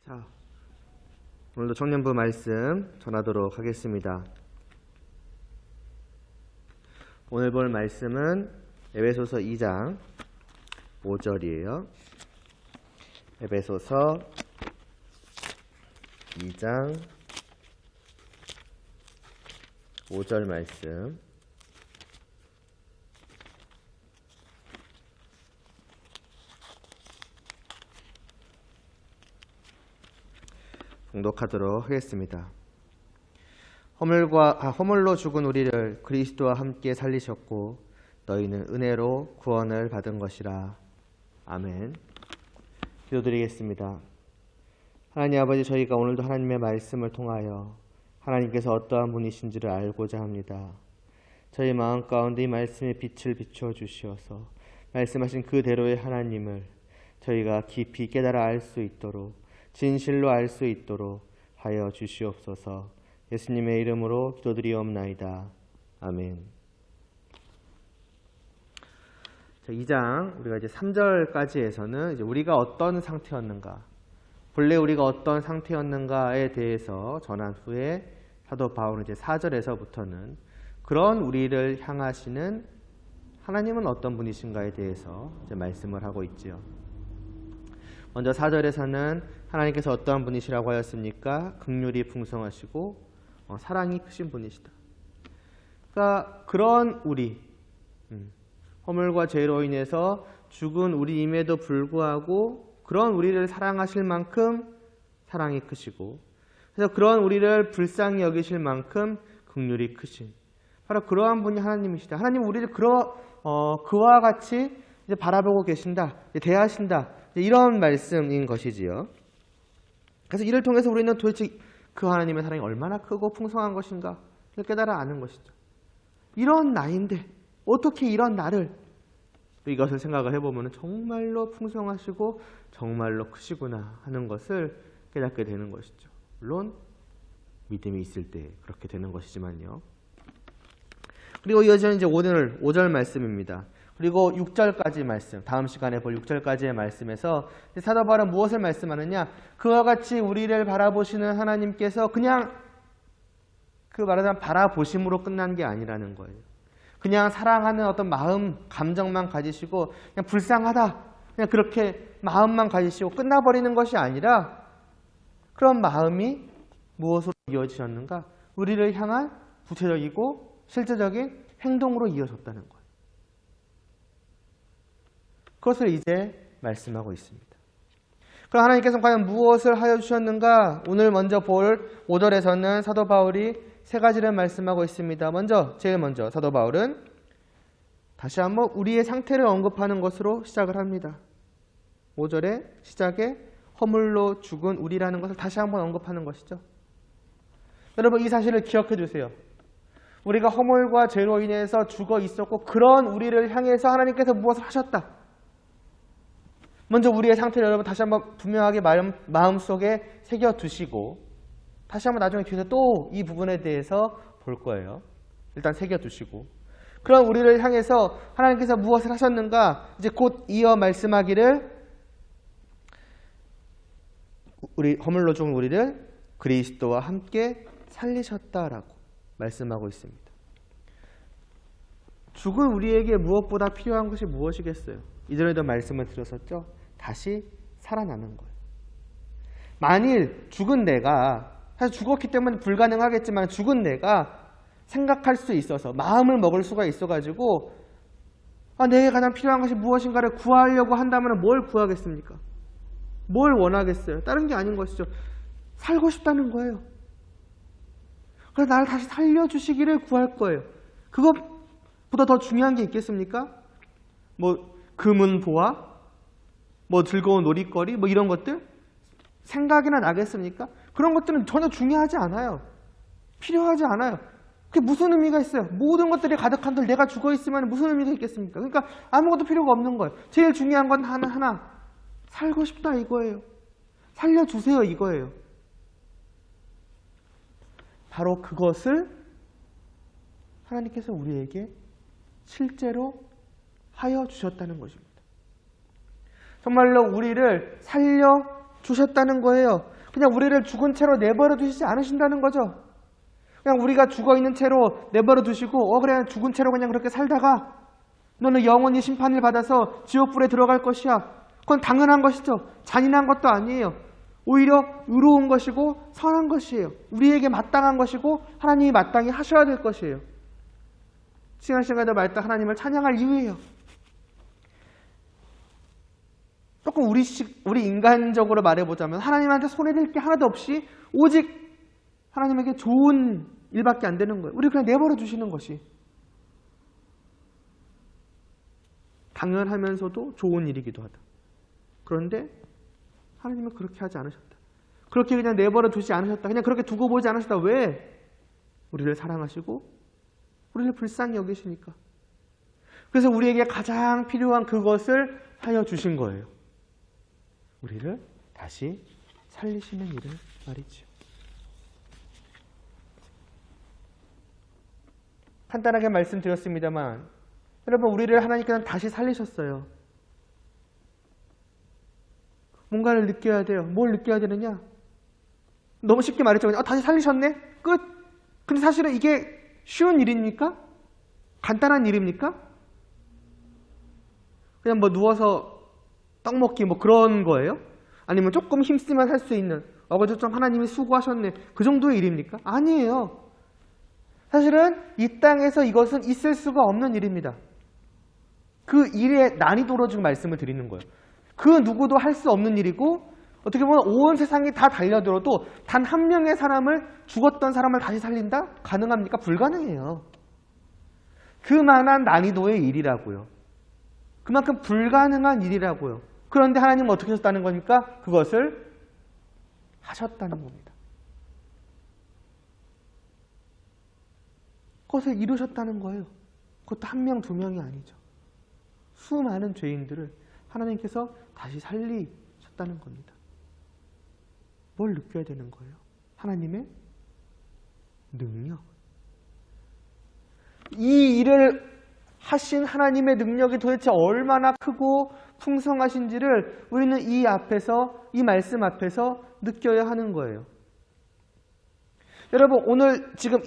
자, 오늘도 청년부 말씀 전하도록 하겠습니다. 오늘 볼 말씀은 에베소서 2장 5절이에요. 에베소서 2장 5절 말씀. 봉독하도록 하겠습니다. 허물로 죽은 우리를 그리스도와 함께 살리셨고 너희는 은혜로 구원을 받은 것이라. 아멘. 기도드리겠습니다. 하나님 아버지, 저희가 오늘도 하나님의 말씀을 통하여 하나님께서 어떠한 분이신지를 알고자 합니다. 저희 마음 가운데 이 말씀의 빛을 비추어 주시어서 말씀하신 그대로의 하나님을 저희가 깊이 깨달아 알 수 있도록, 진실로 알 수 있도록 하여 주시옵소서. 예수님의 이름으로 기도드리옵나이다. 아멘. 자, 2장 우리가 이제 3절까지에서는 이제 우리가 어떤 상태였는가, 본래 우리가 어떤 상태였는가에 대해서 전한 후에 사도 바울은 이제 4절에서부터는 그런 우리를 향하시는 하나님은 어떤 분이신가에 대해서 이제 말씀을 하고 있지요. 먼저 4절에서는 하나님께서 어떠한 분이시라고 하였습니까? 긍휼이 풍성하시고 사랑이 크신 분이시다. 그러니까 그런 우리, 허물과 죄로 인해서 죽은 우리임에도 불구하고 그런 우리를 사랑하실 만큼 사랑이 크시고, 그래서 그런 우리를 불쌍히 여기실 만큼 긍휼이 크신 바로 그러한 분이 하나님이시다. 하나님 우리를 그와 같이 이제 바라보고 계신다, 대하신다, 이런 말씀인 것이지요. 그래서 이를 통해서 우리는 도대체 그 하나님의 사랑이 얼마나 크고 풍성한 것인가 깨달아 아는 것이죠. 이런 나인데 어떻게 이런 나를, 이것을 생각을 해보면 정말로 풍성하시고 정말로 크시구나 하는 것을 깨닫게 되는 것이죠. 물론 믿음이 있을 때 그렇게 되는 것이지만요. 그리고 이어지는 이제 오늘 5절 말씀입니다. 그리고 6절까지 말씀, 다음 시간에 볼 6절까지의 말씀에서 사도 바울은 무엇을 말씀하느냐? 그와 같이 우리를 바라보시는 하나님께서 그냥 그 말하자면 바라보심으로 끝난 게 아니라는 거예요. 그냥 사랑하는 어떤 마음, 감정만 가지시고 그냥 불쌍하다, 그냥 그렇게 마음만 가지시고 끝나버리는 것이 아니라 그런 마음이 무엇으로 이어지셨는가? 우리를 향한 구체적이고 실제적인 행동으로 이어졌다는 거예요. 그것을 이제 말씀하고 있습니다. 그럼 하나님께서 과연 무엇을 하여 주셨는가? 오늘 먼저 볼 5절에서는 사도 바울이 세 가지를 말씀하고 있습니다. 제일 먼저 사도 바울은 다시 한번 우리의 상태를 언급하는 것으로 시작을 합니다. 5절의 시작에 허물로 죽은 우리라는 것을 다시 한번 언급하는 것이죠. 여러분, 이 사실을 기억해 두세요. 우리가 허물과 죄로 인해서 죽어 있었고 그런 우리를 향해서 하나님께서 무엇을 하셨다. 먼저 우리의 상태를 여러분 다시 한번 분명하게 마음속에 새겨두시고 다시 한번 나중에 뒤에서 또 이 부분에 대해서 볼 거예요. 일단 새겨두시고 그런 우리를 향해서 하나님께서 무엇을 하셨는가, 이제 곧 이어 말씀하기를 우리 허물로 죽은 우리를 그리스도와 함께 살리셨다라고 말씀하고 있습니다. 죽은 우리에게 무엇보다 필요한 것이 무엇이겠어요? 이전에도 말씀을 드렸었죠. 다시 살아나는 거예요. 만일 죽은 내가, 사실 죽었기 때문에 불가능하겠지만 죽은 내가 생각할 수 있어서 마음을 먹을 수가 있어가지고 내게 가장 필요한 것이 무엇인가를 구하려고 한다면 뭘 구하겠습니까? 뭘 원하겠어요? 다른 게 아닌 것이죠. 살고 싶다는 거예요. 그래서 나를 다시 살려주시기를 구할 거예요. 그것보다 더 중요한 게 있겠습니까? 금은 보화, 즐거운 놀이거리, 이런 것들? 생각이나 나겠습니까? 그런 것들은 전혀 중요하지 않아요. 필요하지 않아요. 그게 무슨 의미가 있어요? 모든 것들이 가득한들 내가 죽어있으면 무슨 의미가 있겠습니까? 그러니까 아무것도 필요가 없는 거예요. 제일 중요한 건 하나. 살고 싶다 이거예요. 살려주세요 이거예요. 바로 그것을 하나님께서 우리에게 실제로 하여 주셨다는 것입니다. 정말로 우리를 살려주셨다는 거예요. 그냥 우리를 죽은 채로 내버려 두시지 않으신다는 거죠. 그냥 우리가 죽어있는 채로 내버려 두시고 그래 죽은 채로 그냥 그렇게 살다가 너는 영원히 심판을 받아서 지옥불에 들어갈 것이야. 그건 당연한 것이죠. 잔인한 것도 아니에요. 오히려 의로운 것이고 선한 것이에요. 우리에게 마땅한 것이고 하나님이 마땅히 하셔야 될 것이에요. 지난 시간에도 말했던 하나님을 찬양할 이유예요. 조금 우리 인간적으로 말해보자면 하나님한테 손해될 게 하나도 없이 오직 하나님에게 좋은 일밖에 안 되는 거예요. 우리 그냥 내버려 두시는 것이 당연하면서도 좋은 일이기도 하다. 그런데 하나님은 그렇게 하지 않으셨다. 그렇게 그냥 내버려 두지 않으셨다. 그냥 그렇게 두고 보지 않으셨다. 왜? 우리를 사랑하시고 우리를 불쌍히 여기시니까. 그래서 우리에게 가장 필요한 그것을 하여 주신 거예요. 우리를 다시 살리시는 일을 말이죠. 간단하게 말씀드렸습니다만 여러분 우리를 하나님께서 다시 살리셨어요. 뭔가를 느껴야 돼요. 뭘 느껴야 되느냐? 너무 쉽게 말했죠. 다시 살리셨네? 끝! 근데 사실은 이게 쉬운 일입니까? 간단한 일입니까? 그냥 뭐 누워서 떡 먹기 뭐 그런 거예요? 아니면 조금 힘쓰면 할 수 있는 그래도 좀 하나님이 수고하셨네 그 정도의 일입니까? 아니에요. 사실은 이 땅에서 이것은 있을 수가 없는 일입니다. 그 일의 난이도로 지금 말씀을 드리는 거예요. 그 누구도 할 수 없는 일이고 어떻게 보면 온 세상이 다 달려들어도 단 한 명의 사람을 죽었던 사람을 다시 살린다? 가능합니까? 불가능해요. 그만한 난이도의 일이라고요. 그만큼 불가능한 일이라고요. 그런데 하나님은 어떻게 하셨다는 겁니까? 그것을 하셨다는 겁니다. 그것을 이루셨다는 거예요. 그것도 한 명, 두 명이 아니죠. 수많은 죄인들을 하나님께서 다시 살리셨다는 겁니다. 뭘 느껴야 되는 거예요? 하나님의 능력. 이 일을 하신 하나님의 능력이 도대체 얼마나 크고 풍성하신지를 우리는 이 말씀 앞에서 느껴야 하는 거예요. 여러분 오늘 지금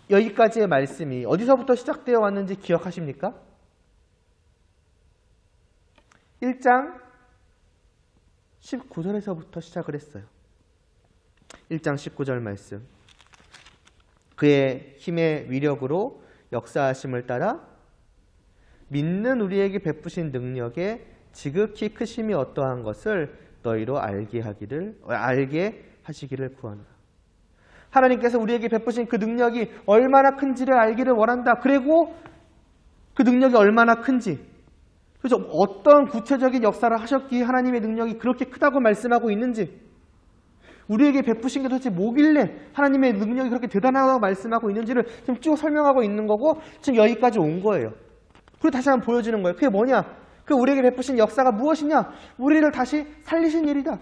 여기까지의 말씀이 어디서부터 시작되어 왔는지 기억하십니까? 1장 19절에서부터 시작을 했어요. 1장 19절 말씀. 그의 힘의 위력으로 역사하심을 따라 믿는 우리에게 베푸신 능력에 지극히 크심이 어떠한 것을 너희로 알게 하시기를 구하노라. 하나님께서 우리에게 베푸신 그 능력이 얼마나 큰지를 알기를 원한다. 그리고 그 능력이 얼마나 큰지, 그래서 어떤 구체적인 역사를 하셨기에 하나님의 능력이 그렇게 크다고 말씀하고 있는지, 우리에게 베푸신 게 도대체 뭐길래 하나님의 능력이 그렇게 대단하다고 말씀하고 있는지를 지금 쭉 설명하고 있는 거고 지금 여기까지 온 거예요. 그리고 다시 한번 보여주는 거예요. 그게 뭐냐? 그 우리에게 베푸신 역사가 무엇이냐? 우리를 다시 살리신 일이다.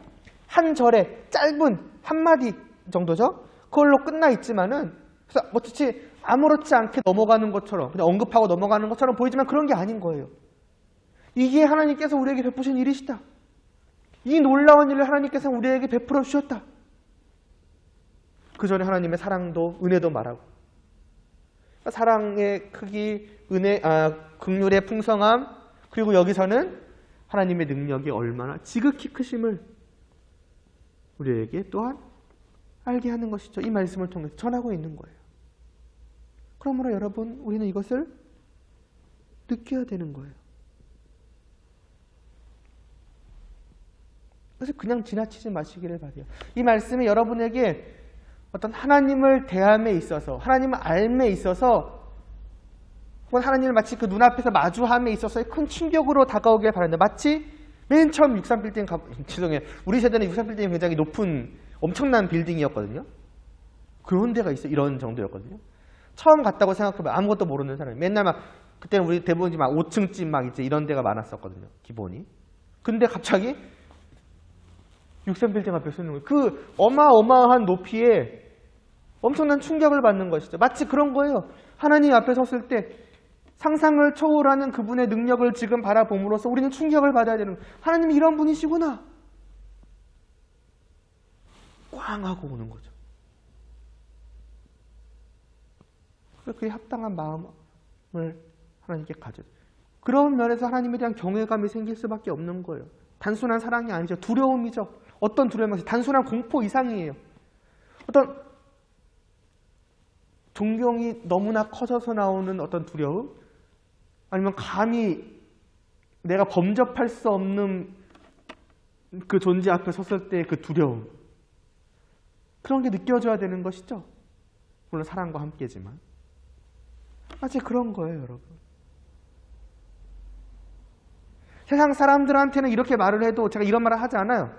한 절에 짧은 한마디 정도죠? 그걸로 끝나 있지만은 그래서 어떻게 아무렇지 않게 넘어가는 것처럼 그냥 언급하고 넘어가는 것처럼 보이지만 그런 게 아닌 거예요. 이게 하나님께서 우리에게 베푸신 일이시다. 이 놀라운 일을 하나님께서 우리에게 베풀어 주셨다. 그 전에 하나님의 사랑도 은혜도 말하고 사랑의 크기, 긍휼의 풍성함, 그리고 여기서는 하나님의 능력이 얼마나 지극히 크심을 우리에게 또한 알게 하는 것이죠. 이 말씀을 통해서 전하고 있는 거예요. 그러므로 여러분, 우리는 이것을 느껴야 되는 거예요. 그래서 그냥 지나치지 마시기를 바라요. 이 말씀이 여러분에게 어떤 하나님을 대함에 있어서, 하나님을 알매 있어서, 혹은 하나님을 마치 그 눈앞에서 마주함에 있어서의 큰 충격으로 다가오길 바랍니다. 마치 맨 처음 63빌딩, 죄송해요. 우리 세대는 63빌딩이 굉장히 높은 엄청난 빌딩이었거든요. 그런 데가 있어요. 이런 정도였거든요. 처음 갔다고 생각해보면 아무것도 모르는 사람이 맨날 막 그때는 우리 대부분 막 5층집 막 이제 이런 데가 많았었거든요. 기본이. 근데 갑자기 63빌딩 앞에 서는 거예요. 그 어마어마한 높이에 엄청난 충격을 받는 것이죠. 마치 그런 거예요. 하나님 앞에 섰을 때 상상을 초월하는 그분의 능력을 지금 바라봄으로써 우리는 충격을 받아야 되는 거예요. 하나님이 이런 분이시구나. 꽝 하고 오는 거죠. 그에 합당한 마음을 하나님께 가져. 그런 면에서 하나님에 대한 경외감이 생길 수밖에 없는 거예요. 단순한 사랑이 아니죠. 두려움이죠. 어떤 두려움이 단순한 공포 이상이에요. 어떤 존경이 너무나 커져서 나오는 어떤 두려움, 아니면 감히 내가 범접할 수 없는 그 존재 앞에 섰을 때 그 두려움, 그런 게 느껴져야 되는 것이죠. 물론 사랑과 함께지만 마치 그런 거예요, 여러분. 세상 사람들한테는 이렇게 말을 해도 제가 이런 말을 하지 않아요.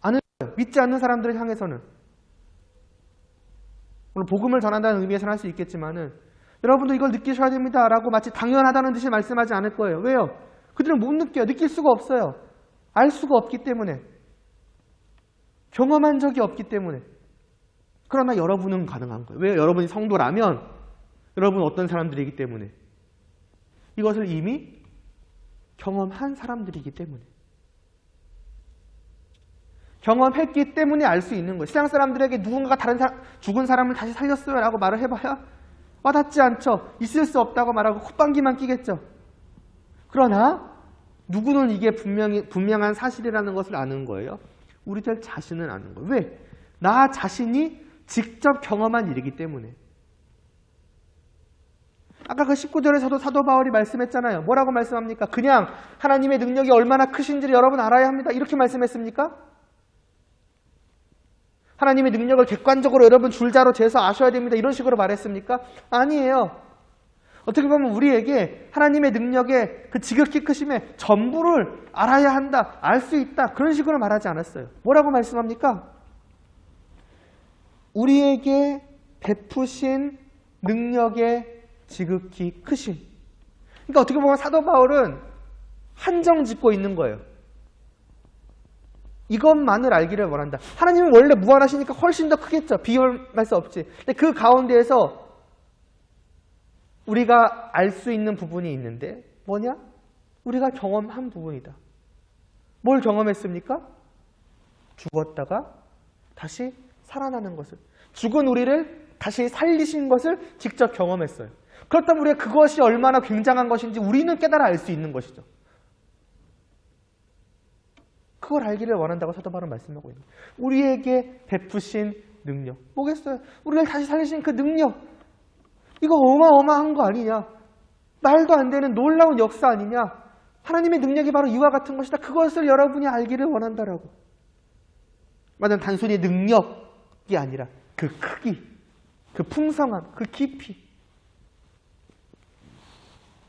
안 해요. 믿지 않는 사람들을 향해서는. 물론 복음을 전한다는 의미에서는 할 수 있겠지만은 여러분도 이걸 느끼셔야 됩니다 라고 마치 당연하다는 듯이 말씀하지 않을 거예요. 왜요? 그들은 못 느껴요. 느낄 수가 없어요. 알 수가 없기 때문에. 경험한 적이 없기 때문에. 그러나 여러분은 가능한 거예요. 왜요? 여러분이 성도라면 여러분은 어떤 사람들이기 때문에. 이것을 이미 경험한 사람들이기 때문에. 경험했기 때문에 알 수 있는 거예요. 세상 사람들에게 누군가가 다른 죽은 사람을 다시 살렸어요 라고 말을 해봐야 와닿지 않죠. 있을 수 없다고 말하고 콧방귀만 끼겠죠. 그러나 누구는 이게 분명한 사실이라는 것을 아는 거예요. 우리들 자신은 아는 거예요. 왜? 나 자신이 직접 경험한 일이기 때문에. 아까 그 19절에서도 사도 바울이 말씀했잖아요. 뭐라고 말씀합니까? 그냥 하나님의 능력이 얼마나 크신지를 여러분 알아야 합니다. 이렇게 말씀했습니까? 하나님의 능력을 객관적으로 여러분 줄자로 재서 아셔야 됩니다. 이런 식으로 말했습니까? 아니에요. 어떻게 보면 우리에게 하나님의 능력의 그 지극히 크심의 전부를 알아야 한다, 알 수 있다, 그런 식으로 말하지 않았어요. 뭐라고 말씀합니까? 우리에게 베푸신 능력의 지극히 크심. 그러니까 어떻게 보면 사도 바울은 한정 짓고 있는 거예요. 이것만을 알기를 원한다. 하나님은 원래 무한하시니까 훨씬 더 크겠죠. 비교할 수 없지. 근데 그 가운데에서 우리가 알 수 있는 부분이 있는데 뭐냐? 우리가 경험한 부분이다. 뭘 경험했습니까? 죽었다가 다시 살아나는 것을. 죽은 우리를 다시 살리신 것을 직접 경험했어요. 그렇다면 우리가 그것이 얼마나 굉장한 것인지 우리는 깨달아 알 수 있는 것이죠. 그걸 알기를 원한다고 사도 바울은 말씀하고 있는 거예요. 우리에게 베푸신 능력. 뭐겠어요? 우리를 다시 살리신 그 능력. 이거 어마어마한 거 아니냐? 말도 안 되는 놀라운 역사 아니냐? 하나님의 능력이 바로 이와 같은 것이다. 그것을 여러분이 알기를 원한다라고. 맞아, 단순히 능력이 아니라 그 크기, 그 풍성함, 그 깊이.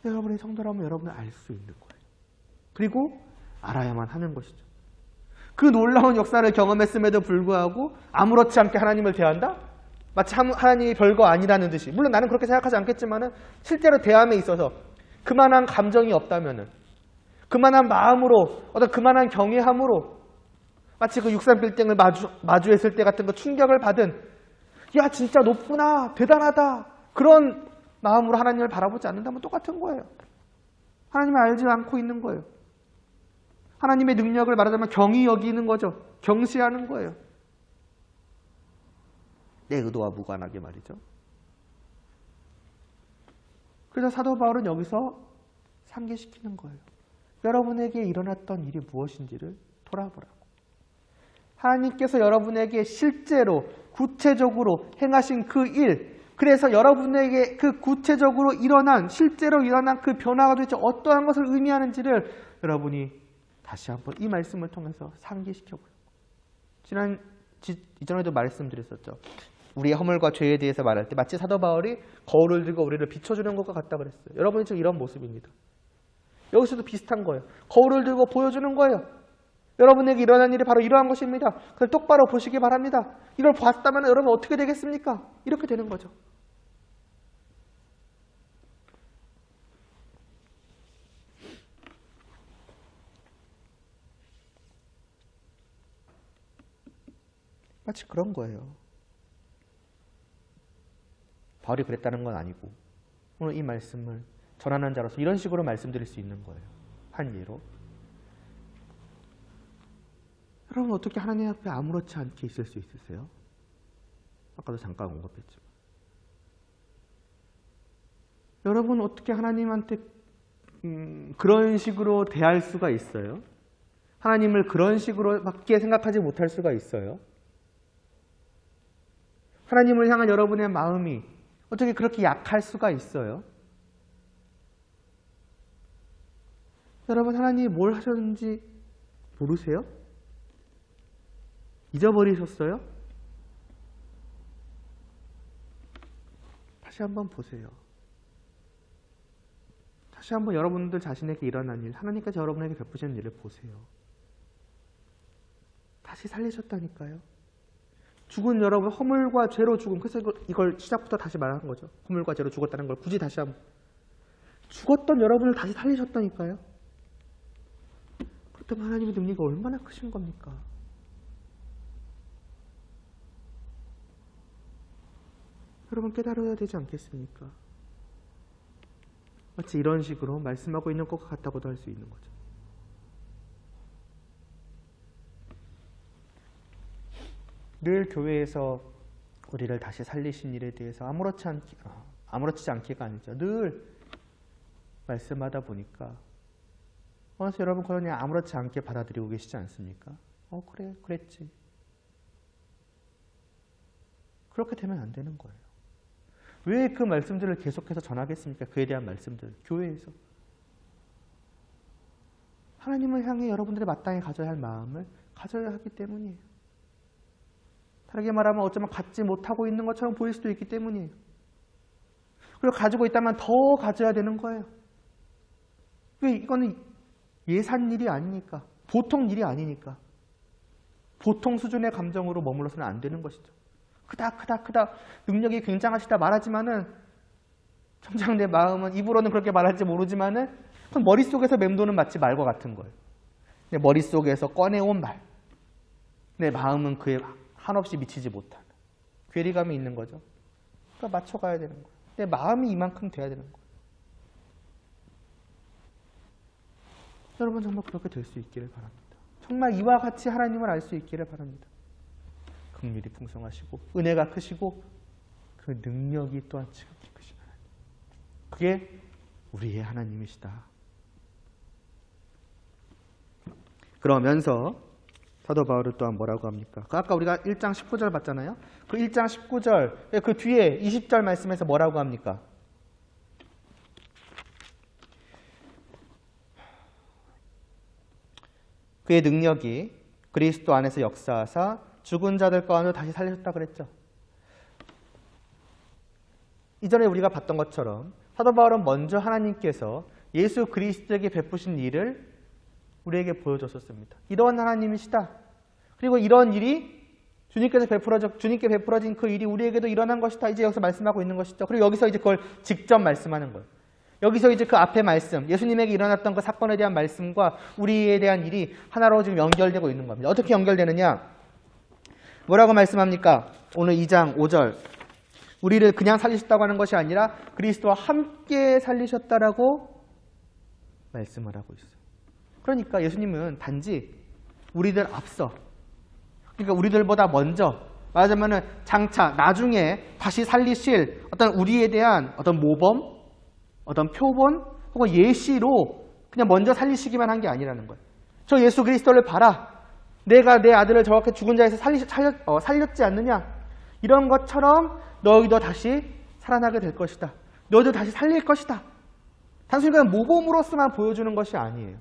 여러분의 성도라면 여러분은 알 수 있는 거예요. 그리고 알아야만 하는 것이죠. 그 놀라운 역사를 경험했음에도 불구하고 아무렇지 않게 하나님을 대한다? 마치 하나님이 별거 아니라는 듯이. 물론 나는 그렇게 생각하지 않겠지만 실제로 대함에 있어서 그만한 감정이 없다면, 그만한 마음으로, 어떤 그만한 경외함으로 마치 그 63빌딩을 마주했을 때 같은 그 충격을 받은, 야 진짜 높구나, 대단하다, 그런 마음으로 하나님을 바라보지 않는다면 똑같은 거예요. 하나님을 알지 않고 있는 거예요. 하나님의 능력을 말하자면 경히 여기는 거죠. 경시하는 거예요. 내 의도와 무관하게 말이죠. 그래서 사도 바울은 여기서 상기시키는 거예요. 여러분에게 일어났던 일이 무엇인지를 돌아보라고. 하나님께서 여러분에게 실제로 구체적으로 행하신 그 일, 그래서 여러분에게 그 구체적으로 일어난, 실제로 일어난 그 변화가 도대체 어떠한 것을 의미하는지를 여러분이 다시 한번 이 말씀을 통해서 상기시켜보려고. 이전에도 말씀드렸었죠. 우리의 허물과 죄에 대해서 말할 때 마치 사도 바울이 거울을 들고 우리를 비춰주는 것과 같다 그랬어요. 여러분이 지금 이런 모습입니다. 여기서도 비슷한 거예요. 거울을 들고 보여주는 거예요. 여러분에게 일어난 일이 바로 이러한 것입니다. 그걸 똑바로 보시기 바랍니다. 이걸 봤다면 여러분 어떻게 되겠습니까? 이렇게 되는 거죠. 마치 그런 거예요. 바울이 그랬다는 건 아니고 오늘 이 말씀을 전하는 자로서 이런 식으로 말씀드릴 수 있는 거예요. 한 예로. 여러분 어떻게 하나님 앞에 아무렇지 않게 있을 수 있으세요? 아까도 잠깐 언급했지만 여러분 어떻게 하나님한테 그런 식으로 대할 수가 있어요? 하나님을 그런 식으로밖에 생각하지 못할 수가 있어요? 하나님을 향한 여러분의 마음이 어떻게 그렇게 약할 수가 있어요? 여러분 하나님이 뭘 하셨는지 모르세요? 잊어버리셨어요? 다시 한번 보세요. 다시 한번 여러분들 자신에게 일어난 일, 하나님께서 여러분에게 베푸시는 일을 보세요. 다시 살리셨다니까요. 죽은 여러분, 허물과 죄로 죽음. 그래서 이걸 시작부터 다시 말하는 거죠. 허물과 죄로 죽었다는 걸 굳이 다시 한번. 죽었던 여러분을 다시 살리셨다니까요. 그렇다면 하나님의 능력이 얼마나 크신 겁니까? 여러분 깨달아야 되지 않겠습니까? 마치 이런 식으로 말씀하고 있는 것 같다고도 할 수 있는 거죠. 늘 교회에서 우리를 다시 살리신 일에 대해서 아무렇지 않게가 아니죠. 늘 말씀하다 보니까 그래서 여러분 그러냐 아무렇지 않게 받아들이고 계시지 않습니까? 그래 그랬지. 그렇게 되면 안 되는 거예요. 왜 그 말씀들을 계속해서 전하겠습니까? 그에 대한 말씀들 교회에서 하나님을 향해 여러분들이 마땅히 가져야 할 마음을 가져야 하기 때문이에요. 다르게 말하면 어쩌면 갖지 못하고 있는 것처럼 보일 수도 있기 때문이에요. 그리고 가지고 있다면 더 가져야 되는 거예요. 왜 이거는 예산 일이 아니니까, 보통 일이 아니니까, 보통 수준의 감정으로 머물러서는 안 되는 것이죠. 크다 능력이 굉장하시다 말하지만은 정작 내 마음은 입으로는 그렇게 말할지 모르지만은 그건 머릿속에서 맴도는 마치 말과 같은 거예요. 내 머릿속에서 꺼내온 말, 내 마음은 그에 한없이 미치지 못하는 괴리감이 있는 거죠. 그러니까 맞춰가야 되는 거예요. 내 마음이 이만큼 돼야 되는 거예요. 여러분 정말 그렇게 될 수 있기를 바랍니다. 정말 이와 같이 하나님을 알 수 있기를 바랍니다. 긍휼이 풍성하시고 은혜가 크시고 그 능력이 또한 지극히 크신 하나님. 그게 우리의 하나님이시다. 그러면서 사도 바울은 또한 뭐라고 합니까? 아까 우리가 1장 19절 봤잖아요. 그 1장 19절 그 뒤에 20절 말씀에서 뭐라고 합니까? 그의 능력이 그리스도 안에서 역사하사 죽은 자들 가운데 다시 살리셨다 그랬죠. 이전에 우리가 봤던 것처럼 사도 바울은 먼저 하나님께서 예수 그리스도에게 베푸신 일을 우리에게 보여줬었습니다. 이러한 하나님이시다. 그리고 이런 일이 주님께 베풀어진 그 일이 우리에게도 일어난 것이다. 이제 여기서 말씀하고 있는 것이죠. 그리고 여기서 이제 그걸 직접 말씀하는 거예요. 여기서 이제 그 앞에 말씀, 예수님에게 일어났던 그 사건에 대한 말씀과 우리에 대한 일이 하나로 지금 연결되고 있는 겁니다. 어떻게 연결되느냐? 뭐라고 말씀합니까? 오늘 2장 5절. 우리를 그냥 살리셨다고 하는 것이 아니라 그리스도와 함께 살리셨다라고 말씀을 하고 있어요. 그러니까 예수님은 단지 우리들 앞서, 그러니까 우리들보다 먼저, 말하자면은 장차 나중에 다시 살리실 어떤 우리에 대한 어떤 모범, 어떤 표본 혹은 예시로 그냥 먼저 살리시기만 한 게 아니라는 거예요. 저 예수 그리스도를 봐라. 내가 내 아들을 저렇게 죽은 자에서 살렸지 않느냐. 이런 것처럼 너희도 다시 살아나게 될 것이다. 너희도 다시 살릴 것이다. 단순히 그냥 모범으로서만 보여주는 것이 아니에요.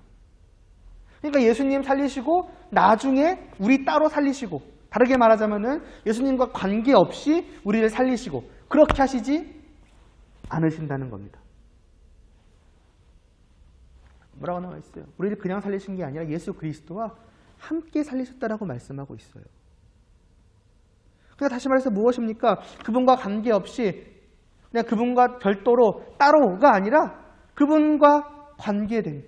그러니까 예수님 살리시고 나중에 우리 따로 살리시고, 다르게 말하자면은 예수님과 관계없이 우리를 살리시고 그렇게 하시지 않으신다는 겁니다. 뭐라고 나와 있어요? 우리를 그냥 살리신 게 아니라 예수 그리스도와 함께 살리셨다라고 말씀하고 있어요. 그러니까 다시 말해서 무엇입니까? 그분과 관계없이 그냥 그분과 별도로 따로가 아니라 그분과 관계된,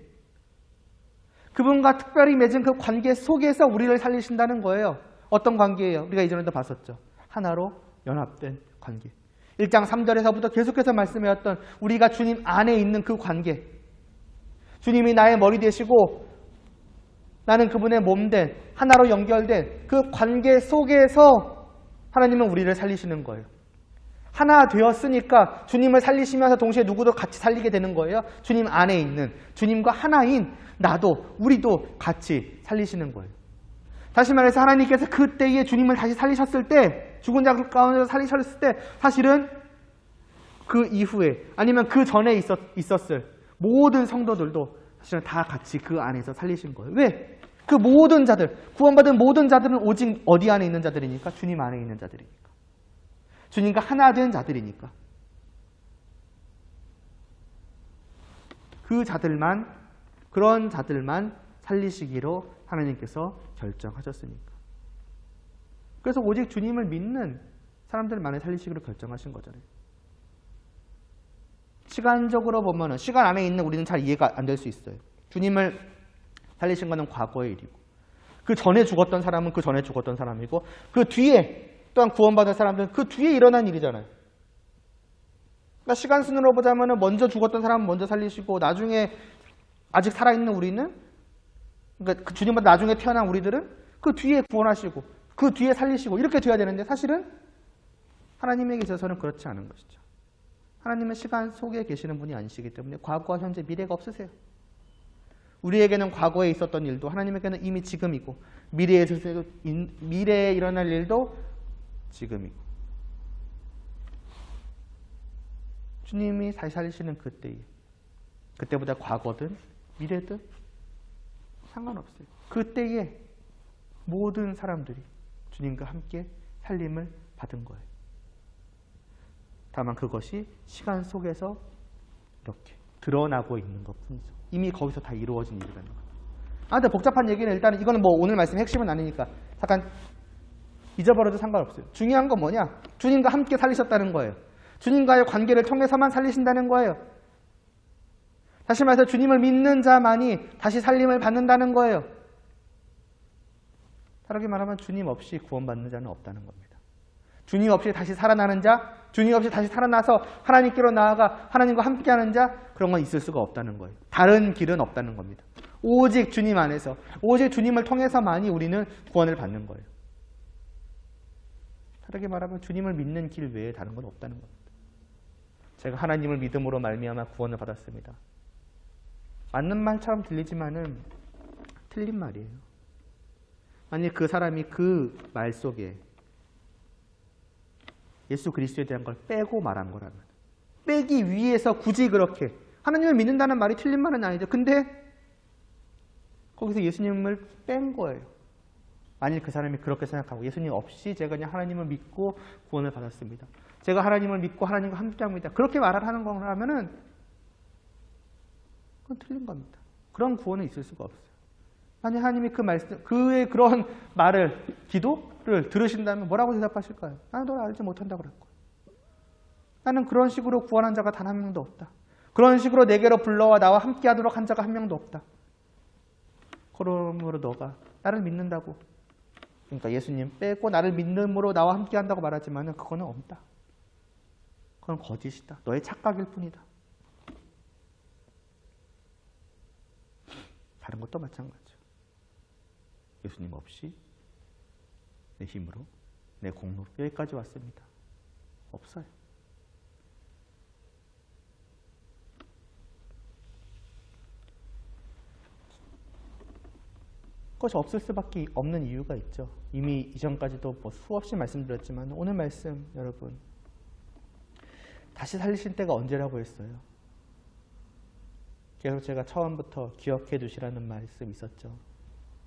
그분과 특별히 맺은 그 관계 속에서 우리를 살리신다는 거예요. 어떤 관계예요? 우리가 이전에도 봤었죠. 하나로 연합된 관계. 1장 3절에서부터 계속해서 말씀해왔던 우리가 주님 안에 있는 그 관계. 주님이 나의 머리 되시고 나는 그분의 몸된 하나로 연결된 그 관계 속에서 하나님은 우리를 살리시는 거예요. 하나 되었으니까 주님을 살리시면서 동시에 누구도 같이 살리게 되는 거예요. 주님 안에 있는 주님과 하나인 나도 우리도 같이 살리시는 거예요. 다시 말해서 하나님께서 그때에 주님을 다시 살리셨을 때, 죽은 자 가운데서 살리셨을 때 사실은 그 이후에 아니면 그 전에 있었을 모든 성도들도 사실은 다 같이 그 안에서 살리신 거예요. 왜? 그 모든 자들, 구원받은 모든 자들은 오직 어디 안에 있는 자들이니까? 주님 안에 있는 자들이니까. 주님과 하나 된 자들이니까. 그 자들만, 그런 자들만 살리시기로 하나님께서 결정하셨으니까. 그래서 오직 주님을 믿는 사람들만을 살리시기로 결정하신 거잖아요. 시간적으로 보면은 시간 안에 있는 우리는 잘 이해가 안 될 수 있어요. 주님을 살리신 것은 과거의 일이고, 그 전에 죽었던 사람은 그 전에 죽었던 사람이고, 그 뒤에 또한 구원받은 사람들은 그 뒤에 일어난 일이잖아요. 그러니까 시간 순으로 보자면은 먼저 죽었던 사람은 먼저 살리시고, 나중에 아직 살아있는 우리는, 그러니까 그 주님보다 나중에 태어난 우리들은 그 뒤에 구원하시고, 그 뒤에 살리시고, 이렇게 돼야 되는데 사실은 하나님에게 있어서는 그렇지 않은 것이죠. 하나님은 시간 속에 계시는 분이 아니시기 때문에 과거와 현재, 미래가 없으세요. 우리에게는 과거에 있었던 일도 하나님에게는 이미 지금이고, 미래에 일어날 일도 지금이고, 주님이 다시 살리시는 그때보다 과거든 미래든 상관없어요. 그때에 모든 사람들이 주님과 함께 살림을 받은 거예요. 다만 그것이 시간 속에서 이렇게 드러나고 있는 것뿐이죠. 이미 거기서 다 이루어진 일이라는 거예요. 근데 복잡한 얘기는 일단은 이거는 뭐 오늘 말씀 핵심은 아니니까 잠깐 잊어버려도 상관없어요. 중요한 건 뭐냐? 주님과 함께 살리셨다는 거예요. 주님과의 관계를 통해서만 살리신다는 거예요. 다시 말해서 주님을 믿는 자만이 다시 살림을 받는다는 거예요. 다르게 말하면 주님 없이 구원받는 자는 없다는 겁니다. 주님 없이 다시 살아나는 자, 주님 없이 다시 살아나서 하나님께로 나아가 하나님과 함께하는 자, 그런 건 있을 수가 없다는 거예요. 다른 길은 없다는 겁니다. 오직 주님 안에서, 오직 주님을 통해서만이 우리는 구원을 받는 거예요. 다르게 말하면 주님을 믿는 길 외에 다른 건 없다는 겁니다. 제가 하나님을 믿음으로 말미암아 구원을 받았습니다. 맞는 말처럼 들리지만은 틀린 말이에요. 만약 그 사람이 그 말 속에 예수 그리스도에 대한 걸 빼고 말한 거라면, 빼기 위해서 굳이 그렇게 하나님을 믿는다는 말이 틀린 말은 아니죠. 근데 거기서 예수님을 뺀 거예요. 만일 그 사람이 그렇게 생각하고 예수님 없이 제가 그냥 하나님을 믿고 구원을 받았습니다. 제가 하나님을 믿고 하나님과 함께합니다. 그렇게 말을 하는 거라면은 그건 틀린 겁니다. 그런 구원은 있을 수가 없어요. 만약 하나님이 그 말씀, 그의 그런 말을, 기도를 들으신다면 뭐라고 대답하실까요? 나는 널 알지 못한다고 그럴 거예요. 나는 그런 식으로 구원한 자가 단 한 명도 없다. 그런 식으로 내게로 불러와 나와 함께하도록 한 자가 한 명도 없다. 그러므로 너가 나를 믿는다고, 그러니까 예수님 빼고 나를 믿음으로 나와 함께한다고 말하지만 그거는 없다. 그건 거짓이다. 너의 착각일 뿐이다. 다른 것도 마찬가지죠. 예수님 없이 내 힘으로, 내 공로로 여기까지 왔습니다. 없어요. 그것이 없을 수밖에 없는 이유가 있죠. 이미 이전까지도 뭐 수없이 말씀드렸지만 오늘 말씀 여러분, 다시 살리신 때가 언제라고 했어요? 계속 제가 처음부터 기억해 두시라는 말씀 있었죠.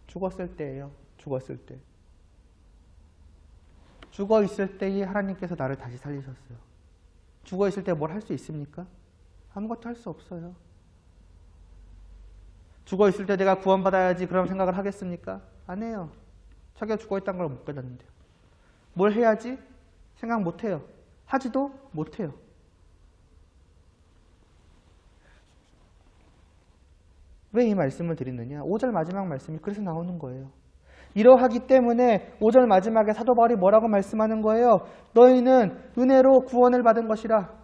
죽었을 때예요. 죽었을 때. 죽어 있을 때에 하나님께서 나를 다시 살리셨어요. 죽어 있을 때 뭘 할 수 있습니까? 아무것도 할 수 없어요. 죽어 있을 때 내가 구원받아야지 그런 생각을 하겠습니까? 안 해요. 자기가 죽어 있다는 걸 못 깨닫는데요. 뭘 해야지? 생각 못 해요. 하지도 못 해요. 왜 이 말씀을 드리느냐? 5절 마지막 말씀이 그래서 나오는 거예요. 이러하기 때문에 5절 마지막에 사도 바울이 뭐라고 말씀하는 거예요? 너희는 은혜로 구원을 받은 것이라.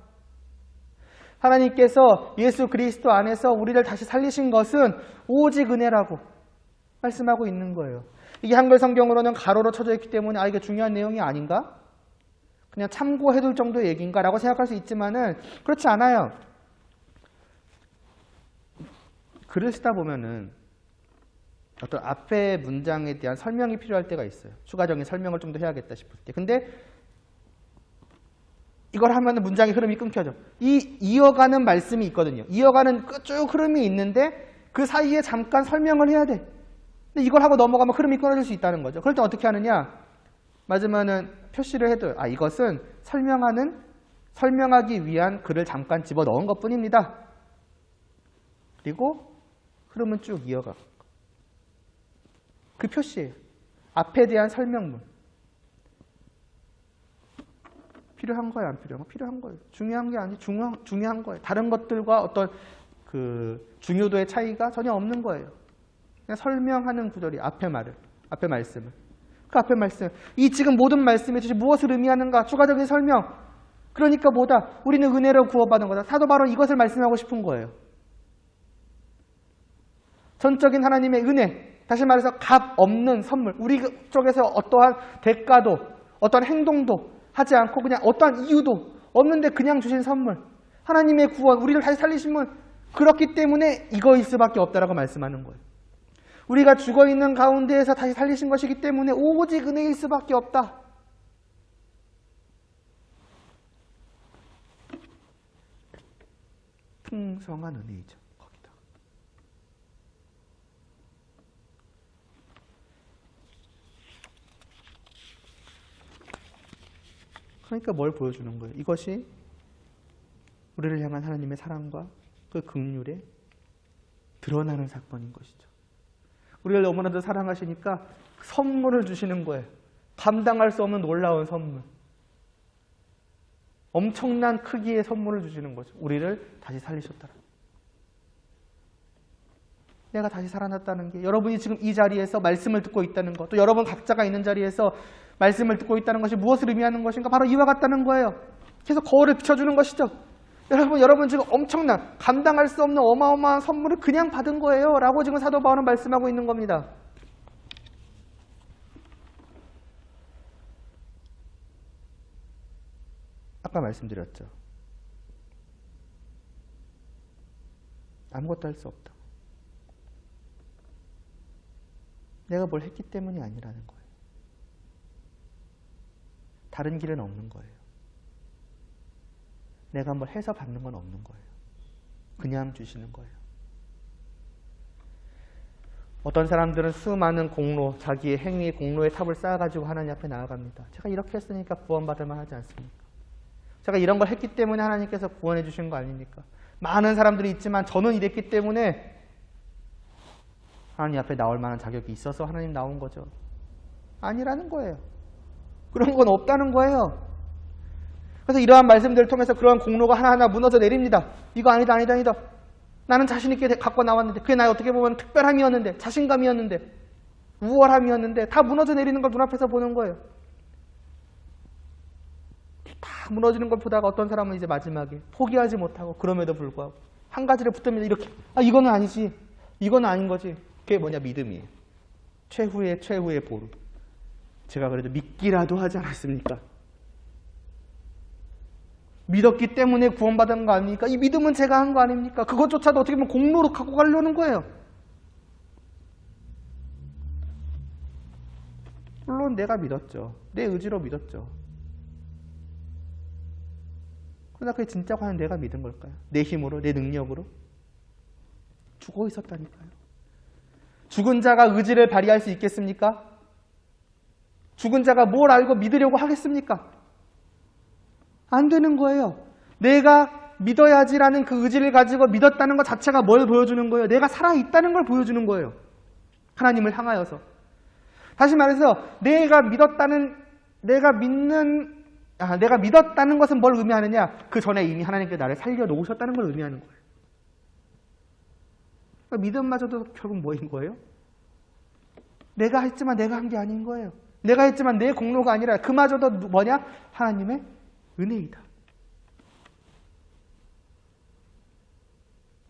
하나님께서 예수 그리스도 안에서 우리를 다시 살리신 것은 오직 은혜라고. 말씀하고 있는 거예요. 이게 한글 성경으로는 가로로 쳐져 있기 때문에 이게 중요한 내용이 아닌가? 그냥 참고해둘 정도의 얘기인가? 라고 생각할 수 있지만은 그렇지 않아요. 글을 쓰다 보면은 어떤 앞에 문장에 대한 설명이 필요할 때가 있어요. 추가적인 설명을 좀 더 해야겠다 싶을 때. 근데 이걸 하면 문장의 흐름이 끊겨져. 이 이어가는 말씀이 있거든요. 이어가는 쭉 흐름이 있는데 그 사이에 잠깐 설명을 해야 돼. 근데 이걸 하고 넘어가면 흐름이 끊어질 수 있다는 거죠. 그럴 때 어떻게 하느냐? 맞으면은 표시를 해둬요. 이것은 설명하기 위한 글을 잠깐 집어넣은 것뿐입니다. 그리고 흐름은 쭉 이어가. 그 표시예요. 앞에 대한 설명문. 필요한 거예요, 안 필요한 거? 필요한 거예요. 중요한 게 아니, 중요한 거예요. 다른 것들과 어떤 그 중요도의 차이가 전혀 없는 거예요. 그냥 설명하는 구절이 앞에 말씀을. 그 앞에 말씀. 이 지금 모든 말씀이 도대체 무엇을 의미하는가? 추가적인 설명. 그러니까 뭐다? 우리는 은혜로 구원받은 거다. 사도 바로 이것을 말씀하고 싶은 거예요. 전적인 하나님의 은혜. 다시 말해서 값 없는 선물. 우리 쪽에서 어떠한 대가도 어떠한 행동도 하지 않고 그냥 어떠한 이유도 없는데 그냥 주신 선물. 하나님의 구원, 우리를 다시 살리신 분. 그렇기 때문에 이거일 수밖에 없다라고 말씀하는 거예요. 우리가 죽어있는 가운데에서 다시 살리신 것이기 때문에 오직 은혜일 수밖에 없다. 풍성한 은혜이죠. 거기다. 그러니까 뭘 보여주는 거예요? 이것이 우리를 향한 하나님의 사랑과 그 긍휼에 드러나는 사건인 것이죠. 우리를 너무나도 사랑하시니까 선물을 주시는 거예요. 감당할 수 없는 놀라운 선물. 엄청난 크기의 선물을 주시는 거죠. 우리를 다시 살리셨다. 내가 다시 살아났다는 게 여러분이 지금 이 자리에서 말씀을 듣고 있다는 것, 또 여러분 각자가 있는 자리에서 말씀을 듣고 있다는 것이 무엇을 의미하는 것인가? 바로 이와 같다는 거예요. 계속 거울을 비춰주는 것이죠. 여러분 지금 엄청난 감당할 수 없는 어마어마한 선물을 그냥 받은 거예요. 라고 지금 사도 바울은 말씀하고 있는 겁니다. 아까 말씀드렸죠. 아무것도 할 수 없다. 내가 뭘 했기 때문이 아니라는 거예요. 다른 길은 없는 거예요. 내가 뭘 해서 받는 건 없는 거예요. 그냥 주시는 거예요. 어떤 사람들은 수많은 공로, 자기의 행위, 공로의 탑을 쌓아가지고 하나님 앞에 나아갑니다. 제가 이렇게 했으니까 구원받을 만하지 않습니까? 제가 이런 걸 했기 때문에 하나님께서 구원해 주신 거 아닙니까? 많은 사람들이 있지만 저는 이랬기 때문에 하나님 앞에 나올 만한 자격이 있어서 하나님 나온 거죠. 아니라는 거예요. 그런 건 없다는 거예요. 그래서 이러한 말씀들을 통해서 그러한 공로가 하나하나 무너져 내립니다. 이거 아니다. 나는 자신 있게 갖고 나왔는데 그게 나의 어떻게 보면 특별함이었는데 자신감이었는데 우월함이었는데 다 무너져 내리는 걸 눈앞에서 보는 거예요. 다 무너지는 걸 보다가 어떤 사람은 이제 마지막에 포기하지 못하고 그럼에도 불구하고 한 가지를 붙듭니다. 이렇게 이거는 아니지. 이거는 아닌 거지. 그게 뭐냐? 믿음이에요. 최후의 보루. 제가 그래도 믿기라도 하지 않았습니까? 믿었기 때문에 구원받은 거 아닙니까? 이 믿음은 제가 한 거 아닙니까? 그것조차도 어떻게 보면 공로로 갖고 가려는 거예요. 물론 내가 믿었죠. 내 의지로 믿었죠. 그러나 그게 진짜 과연 내가 믿은 걸까요? 내 힘으로? 내 능력으로? 죽어 있었다니까요. 죽은 자가 의지를 발휘할 수 있겠습니까? 죽은 자가 뭘 알고 믿으려고 하겠습니까? 안 되는 거예요. 내가 믿어야지라는 그 의지를 가지고 믿었다는 것 자체가 뭘 보여주는 거예요? 내가 살아있다는 걸 보여주는 거예요. 하나님을 향하여서. 다시 말해서 내가 믿었다는 것은 뭘 의미하느냐? 그 전에 이미 하나님께 나를 살려놓으셨다는 걸 의미하는 거예요. 그러니까 믿음마저도 결국 뭐인 거예요? 내가 했지만 내가 한 게 아닌 거예요. 내가 했지만 내 공로가 아니라 그마저도 뭐냐? 하나님의 은혜이다.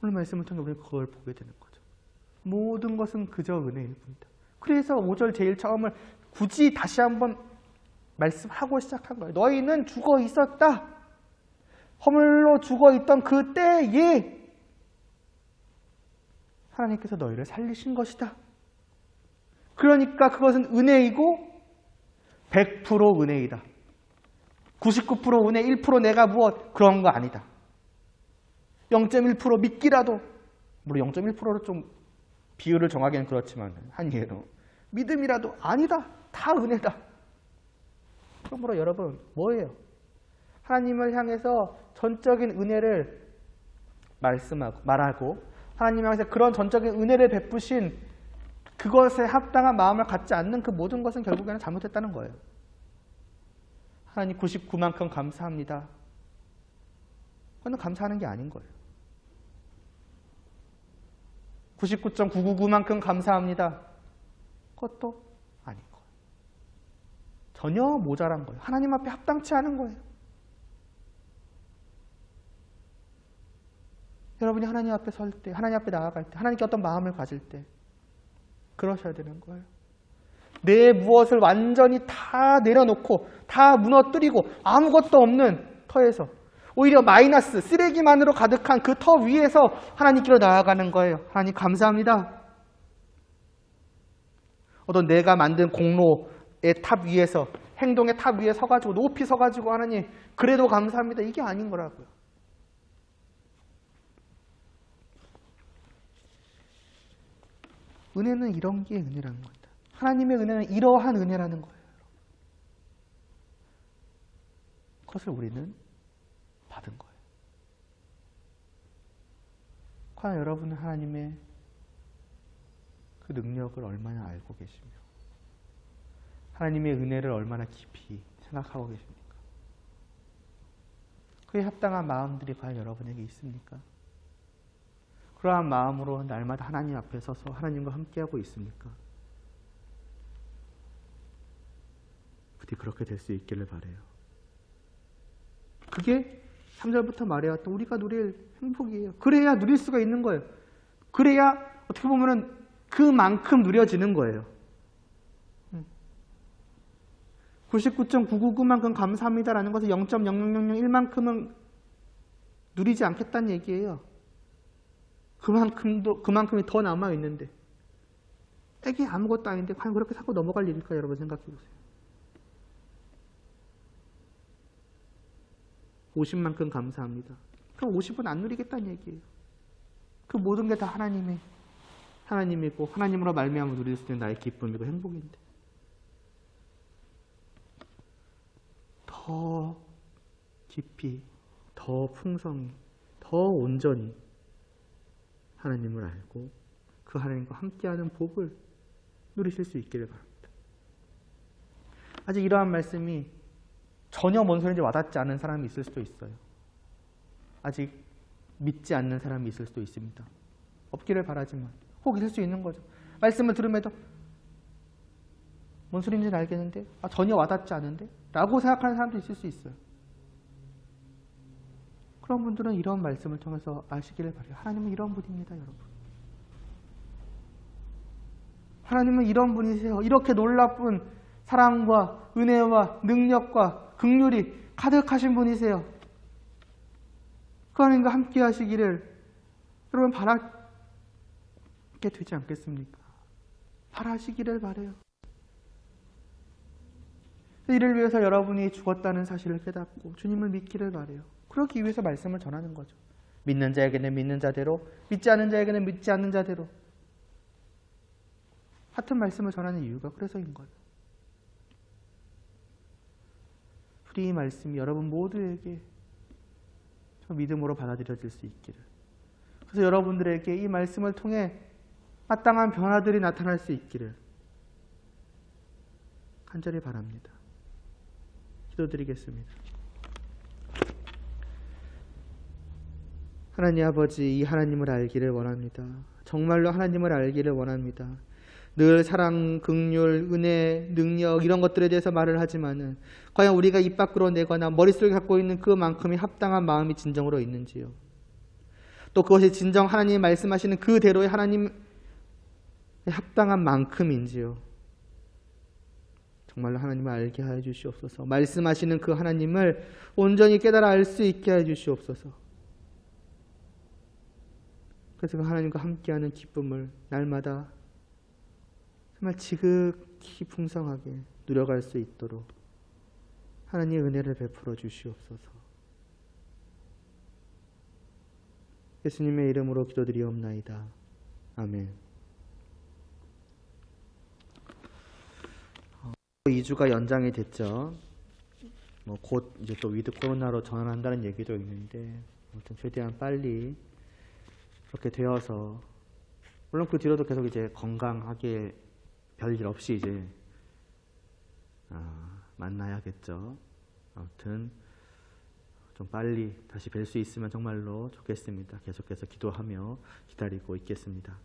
오늘 말씀을 통해 우리는 그걸 보게 되는 거죠. 모든 것은 그저 은혜일 뿐이다. 그래서 5절 제일 처음을 굳이 다시 한번 말씀하고 시작한 거예요. 너희는 죽어 있었다. 허물로 죽어 있던 그 때에 하나님께서 너희를 살리신 것이다. 그러니까 그것은 은혜이고 100% 은혜이다. 99% 은혜, 1% 내가 무엇 그런 거 아니다. 0.1% 믿기라도, 물론 0.1%로 좀 비율을 정하기는 그렇지만 한 예로 믿음이라도 아니다. 다 은혜다. 그러므로 여러분 뭐예요? 하나님을 향해서 전적인 은혜를 말하고 하나님 향해서 그런 전적인 은혜를 베푸신 그것에 합당한 마음을 갖지 않는 그 모든 것은 결국에는 잘못했다는 거예요. 하나님 99만큼 감사합니다. 그건 감사하는 게 아닌 거예요. 99.999만큼 감사합니다. 그것도 아닌 거예요. 전혀 모자란 거예요. 하나님 앞에 합당치 않은 거예요. 여러분이 하나님 앞에 설 때, 하나님 앞에 나아갈 때, 하나님께 어떤 마음을 가질 때 그러셔야 되는 거예요. 내 무엇을 완전히 다 내려놓고 다 무너뜨리고 아무것도 없는 터에서 오히려 마이너스, 쓰레기만으로 가득한 그 터 위에서 하나님께로 나아가는 거예요. 하나님 감사합니다. 어떤 내가 만든 공로의 탑 위에서, 행동의 탑 위에 서가지고 높이 서가지고 하나님 그래도 감사합니다. 이게 아닌 거라고요. 은혜는 이런 게 은혜라는 겁니다. 하나님의 은혜는 이러한 은혜라는 거예요. 그것을 우리는 받은 거예요. 과연 여러분은 하나님의 그 능력을 얼마나 알고 계시며 하나님의 은혜를 얼마나 깊이 생각하고 계십니까? 그에 합당한 마음들이 과연 여러분에게 있습니까? 그러한 마음으로 날마다 하나님 앞에 서서 하나님과 함께하고 있습니까? 부디 그렇게 될 수 있기를 바라요. 그게 3절부터 말해왔던 우리가 누릴 행복이에요. 그래야 누릴 수가 있는 거예요. 그래야 어떻게 보면은 그만큼 누려지는 거예요. 99.999만큼 감사합니다라는 것은 0.0001만큼은 누리지 않겠다는 얘기예요. 그만큼이 더 남아있는데 이게 아무것도 아닌데 과연 그렇게 사고 넘어갈 일일까 여러분 생각해 보세요. 50만큼 감사합니다. 그럼 50은 안 누리겠다는 얘기예요. 그 모든 게 다 하나님이고 하나님으로 말미암아 누릴 수 있는 나의 기쁨이고 행복인데 더 깊이, 더 풍성히, 더 온전히 하나님을 알고 그 하나님과 함께하는 복을 누리실 수 있기를 바랍니다. 아직 이러한 말씀이 전혀 뭔 소리인지 와닿지 않은 사람이 있을 수도 있어요. 아직 믿지 않는 사람이 있을 수도 있습니다. 없기를 바라지만 혹 있을 수 있는 거죠. 말씀을 들음에도 뭔 소리인지는 알겠는데 전혀 와닿지 않은데 라고 생각하는 사람도 있을 수 있어요. 그런 분들은 이런 말씀을 통해서 아시기를 바라요. 하나님은 이런 분입니다, 여러분. 하나님은 이런 분이세요. 이렇게 놀라운 사랑과 은혜와 능력과 긍휼이 가득하신 분이세요. 그 하나님과 함께 하시기를 여러분 바라게 되지 않겠습니까? 바라시기를 바라요. 이를 위해서 여러분이 죽었다는 사실을 깨닫고 주님을 믿기를 바라요. 그러기 위해서 말씀을 전하는 거죠. 믿는 자에게는 믿는 자대로, 믿지 않는 자에게는 믿지 않는 자대로. 같은 말씀을 전하는 이유가 그래서인 거예요. 우리 이 말씀이 여러분 모두에게 믿음으로 받아들여질 수 있기를. 그래서 여러분들에게 이 말씀을 통해 마땅한 변화들이 나타날 수 있기를 간절히 바랍니다. 기도드리겠습니다. 하나님 아버지, 이 하나님을 알기를 원합니다. 정말로 하나님을 알기를 원합니다. 늘 사랑, 긍휼, 은혜, 능력 이런 것들에 대해서 말을 하지만은 과연 우리가 입 밖으로 내거나 머릿속에 갖고 있는 그만큼의 합당한 마음이 진정으로 있는지요. 또 그것이 진정 하나님이 말씀하시는 그대로의 하나님 합당한 만큼인지요. 정말로 하나님을 알게 하여 주시옵소서. 말씀하시는 그 하나님을 온전히 깨달아 알 수 있게 하여 주시옵소서. 그래서 그 하나님과 함께하는 기쁨을 날마다 정말 지극히 풍성하게 누려갈 수 있도록 하나님의 은혜를 베풀어 주시옵소서. 예수님의 이름으로 기도드리옵나이다. 아멘. 2주가 연장이 됐죠. 곧 이제 또 위드 코로나로 전환한다는 얘기도 있는데, 아무튼 최대한 빨리 그렇게 되어서, 물론 그 뒤로도 계속 이제 건강하게 별일 없이 이제 만나야겠죠. 아무튼 좀 빨리 다시 뵐 수 있으면 정말로 좋겠습니다. 계속해서 기도하며 기다리고 있겠습니다.